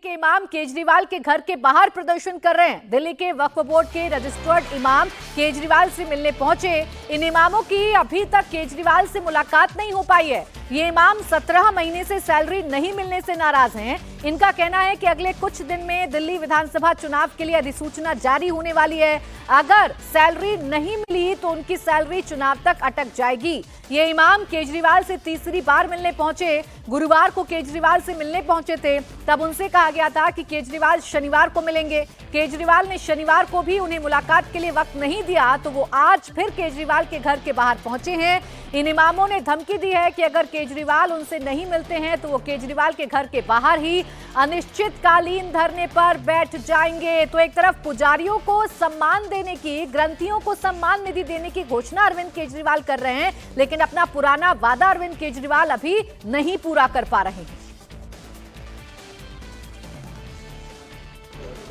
के इमाम केजरीवाल के घर के बाहर प्रदर्शन कर रहे हैं। दिल्ली के वक्फ बोर्ड के रजिस्टर्ड इमाम केजरीवाल से मिलने पहुंचे। इन इमामों की अभी तक केजरीवाल से मुलाकात नहीं हो पाई है। ये इमाम 17 महीने से सैलरी नहीं मिलने से नाराज हैं। इनका कहना है कि अगले कुछ दिन में दिल्ली विधानसभा चुनाव के लिए अधिसूचना जारी होने वाली है। अगर सैलरी नहीं मिली तो उनकी सैलरी चुनाव तक अटक जाएगी। ये इमाम केजरीवाल से तीसरी बार मिलने पहुंचे। गुरुवार को केजरीवाल से मिलने पहुंचे थे, तब उनसे कहा गया था कि केजरीवाल शनिवार को मिलेंगे। केजरीवाल ने शनिवार को भी उन्हें मुलाकात के लिए वक्त नहीं दिया, तो वो आज फिर केजरीवाल के घर के बाहर पहुंचे हैं। इन इमामों ने धमकी दी है कि अगर केजरीवाल उनसे नहीं मिलते हैं तो वो केजरीवाल के घर के बाहर ही अनिश्चितकालीन धरने पर बैठ जाएंगे। तो एक तरफ पुजारियों को सम्मान देने की, ग्रंथियों को सम्मान निधि देने की घोषणा अरविंद केजरीवाल कर रहे हैं, लेकिन अपना पुराना वादा अरविंद केजरीवाल अभी नहीं पूरा कर पा रहे हैं।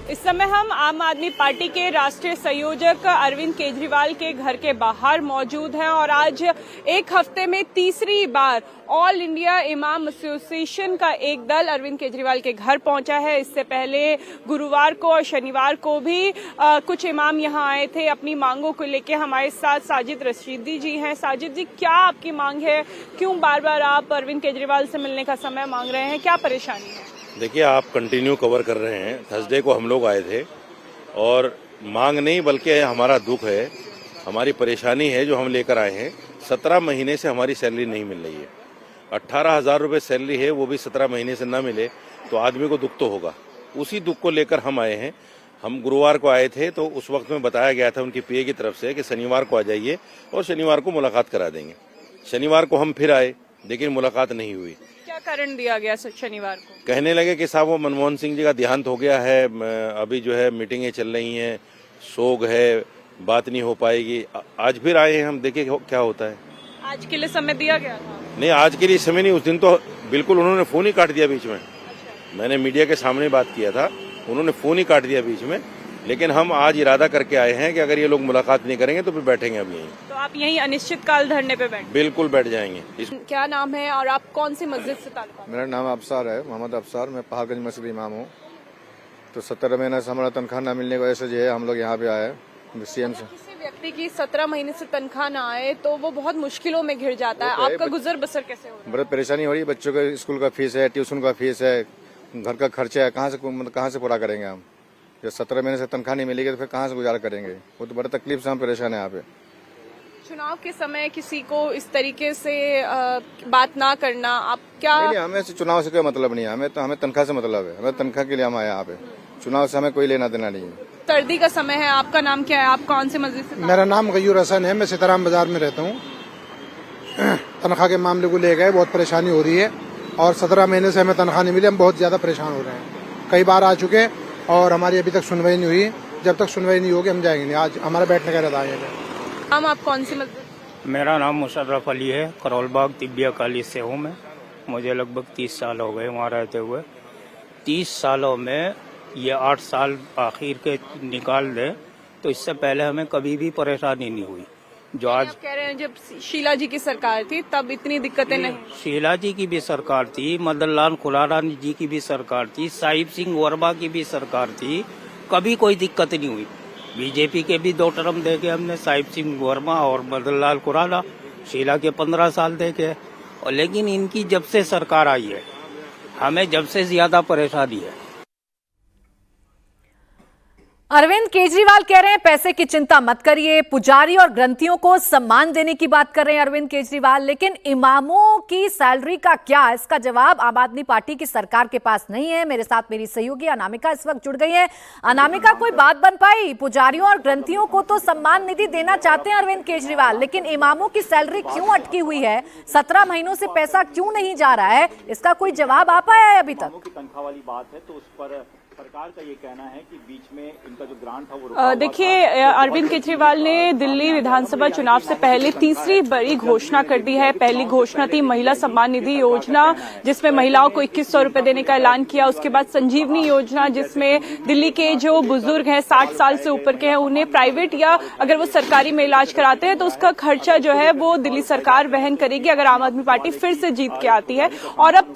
इस समय हम आम आदमी पार्टी के राष्ट्रीय संयोजक अरविंद केजरीवाल के घर के बाहर मौजूद हैं और आज एक हफ्ते में तीसरी बार ऑल इंडिया इमाम एसोसिएशन का एक दल अरविंद केजरीवाल के घर पहुंचा है। इससे पहले गुरुवार को और शनिवार को भी कुछ इमाम यहां आए थे अपनी मांगों को लेके। हमारे साथ साजिद रशीदी जी हैं। साजिद जी, क्या आपकी मांग है? क्यों बार बार आप अरविंद केजरीवाल से मिलने का समय मांग रहे हैं? क्या परेशानी है? देखिए, आप कंटिन्यू कवर कर रहे हैं। थर्सडे को हम लोग आए थे और मांग नहीं बल्कि हमारा दुख है, हमारी परेशानी है जो हम लेकर आए हैं। 17 महीने से हमारी सैलरी नहीं मिल रही है। 18,000 रुपये सैलरी है, वो भी 17 महीने से ना मिले तो आदमी को दुख तो होगा। उसी दुख को लेकर हम आए हैं। हम गुरुवार को आए थे तो उस वक्त में बताया गया था उनकी पीए की तरफ से कि शनिवार को आ जाइए और शनिवार को मुलाकात करा देंगे। शनिवार को हम फिर आए लेकिन मुलाकात नहीं हुई। क्या कारण दिया गया शनिवार को? कहने लगे कि साहब वो मनमोहन सिंह जी का देहांत हो गया है, अभी जो है मीटिंगें चल रही हैं, शोक है, बात नहीं हो पाएगी। आज फिर आए हैं हम, देखिए क्या होता है। आज के लिए समय दिया गया था? नहीं, आज के लिए समय नहीं। उस दिन तो बिल्कुल उन्होंने फोन ही काट दिया बीच में। मैंने मीडिया के सामने बात किया था, उन्होंने फोन ही काट दिया बीच में। लेकिन हम आज इरादा करके आए हैं कि अगर ये लोग मुलाकात नहीं करेंगे तो फिर बैठेंगे अब यहीं। तो आप यहीं अनिश्चितकाल धरने पे बैठ? बिल्कुल बैठ जाएंगे। क्या नाम है और आप कौन सी मस्जिद से ताल्लुक? मेरा नाम अफसार है, मोहम्मद अफसार। मैं पहाड़गंज मस्जिद इमाम हूँ। तो 17 महीने से हमारा तनख्वाह न मिलने की वजह से जो है हम लोग यहाँ पे आए सीएम से। किसी व्यक्ति की 17 महीने से तनख्वाह न आए तो वो बहुत मुश्किलों में घिर जाता है। आपका गुजर बसर कैसे हो रहा है? बहुत परेशानी हो रही है। बच्चों के स्कूल का फीस है, ट्यूशन का फीस है, घर का खर्चा है, कहाँ से पूरा करेंगे हम? जब 17 महीने से तनख्वाह नहीं मिलेगी तो फिर कहाँ से गुजारा करेंगे? वो तो बड़ी तकलीफ से हम परेशान है यहाँ पे। चुनाव के समय किसी को इस तरीके से बात ना करना, आप क्या? नहीं, हमें चुनाव से कोई मतलब नहीं है। हमें तनख्वाह से मतलब है। हमें तनख्वाह के लिए हम आए यहाँ पे। चुनाव से हमें कोई लेना देना नहीं है। सर्दी का समय है। आपका नाम क्या है? आप कौन से मस्जिद से? मेरा नाम गयूर हसन है। मैं सीताराम बाजार में रहता हूँ। तनख्वाह के मामले को ले गए, बहुत परेशानी हो रही है और 17 महीने से हमें तनख्वाह नहीं मिली। हम बहुत ज्यादा परेशान हो रहे हैं। कई बार आ चुके और हमारी अभी तक सुनवाई नहीं हुई। जब तक सुनवाई नहीं होगी हम जाएंगे नहीं। आज हमारा बैठने का इरादा है। हम आप कौन सी मस्जिद? मेरा नाम मुशर्रफ अली है। करोलबाग तिब्बिया कॉलेज से हूँ मैं। मुझे लगभग 30 साल हो गए वहाँ रहते हुए। 30 सालों में ये 8 साल आखिर के निकाल दें तो इससे पहले हमें कभी भी परेशानी नहीं हुई। जो आज आप कह रहे हैं जब शीला जी की सरकार थी तब इतनी दिक्कतें नहीं? शीला जी की भी सरकार थी, मदन लाल खुराना जी की भी सरकार थी, साहिब सिंह वर्मा की भी सरकार थी, कभी कोई दिक्कत नहीं हुई। बीजेपी के भी 2 टर्म देखे हमने, साहिब सिंह वर्मा और मदन लाल खुराना। शीला के 15 साल देखे। और लेकिन इनकी जब से सरकार आई है हमें जब से ज्यादा परेशानी है। अरविंद केजरीवाल कह रहे हैं पैसे की चिंता मत करिए, पुजारी और ग्रंथियों को सम्मान देने की बात कर रहे हैं अरविंद केजरीवाल। लेकिन इमामों की सैलरी का क्या, इसका जवाब आम आदमी पार्टी की सरकार के पास नहीं है। मेरे साथ मेरी सहयोगी अनामिका इस वक्त जुड़ गई है। अनामिका, कोई बात बन पाई? पुजारियों और ग्रंथियों को तो सम्मान निधि देना चाहते हैं अरविंद केजरीवाल, लेकिन इमामों की सैलरी क्यों अटकी हुई है? 17 महीनों से पैसा क्यों नहीं जा रहा है? इसका कोई जवाब आ पाया है अभी तक? की तनख्वाह वाली बात है तो उस पर सरकार का ये कहना है कि बीच में इनका देखिए, अरविंद केजरीवाल ने दिल्ली विधानसभा चुनाव से पहले तीसरी बड़ी घोषणा कर दी है। पहली घोषणा थी महिला सम्मान निधि योजना, जिसमें महिलाओं को 2100 रुपए देने का ऐलान किया। उसके बाद संजीवनी योजना, जिसमें दिल्ली के जो बुजुर्ग हैं 60 साल से ऊपर के हैं, उन्हें प्राइवेट या अगर वो सरकारी में इलाज कराते हैं तो उसका खर्चा जो है वो दिल्ली सरकार वहन करेगी अगर आम आदमी पार्टी फिर से जीत के आती है। और अब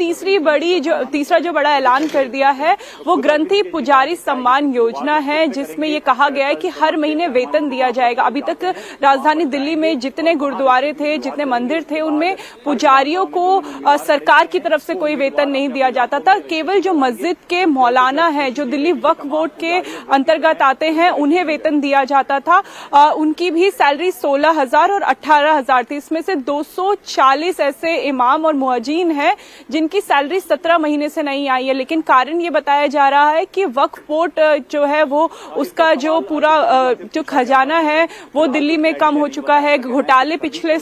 तीसरा जो बड़ा ऐलान कर दिया है वो ग्रंथी पुजारी सम्मान योजना है, जिसमें ये कहा गया है कि हर महीने वेतन दिया जाएगा। अभी तक राजधानी दिल्ली में जितने गुरुद्वारे थे, जितने मंदिर थे, उनमें पुजारियों को सरकार की तरफ से कोई वेतन नहीं दिया जाता था। केवल जो मस्जिद के मौलाना है, जो दिल्ली वक्फ बोर्ड के अंतर्गत आते हैं, उन्हें वेतन दिया जाता था। उनकी भी सैलरी 16,000 और 18,000 थी। इसमें से 240 ऐसे इमाम और मुअज्जिन हैं जिनकी सैलरी 17 महीने से नहीं आई है। लेकिन कारण ये बताया जा रहा है कि वक्फ बोर्ड जो है वो उसका जो पूरा जो खजाना है वो दिल्ली में कम हो चुका है। घोटाले पिछले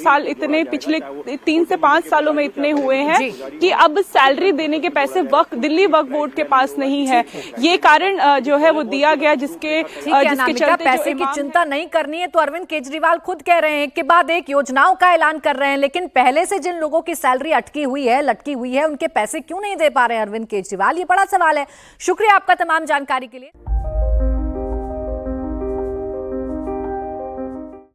3 से 5 सालों में इतने हुए हैं कि अब सैलरी देने के पैसे दिल्ली वक्फ बोर्ड के पास नहीं है। ये कारण जो है वो दिया गया, जिसके चलते पैसे की चिंता नहीं करनी है। तो अरविंद केजरीवाल खुद कह रहे हैं एक के बाद एक योजनाओं का ऐलान कर रहे हैं, लेकिन पहले से जिन लोगों की सैलरी अटकी हुई है, लटकी हुई है, उनके पैसे क्यों नहीं दे पा रहे हैं अरविंद केजरीवाल? ये बड़ा सवाल है। शुक्रिया आपका तमाम जानकारी के लिए।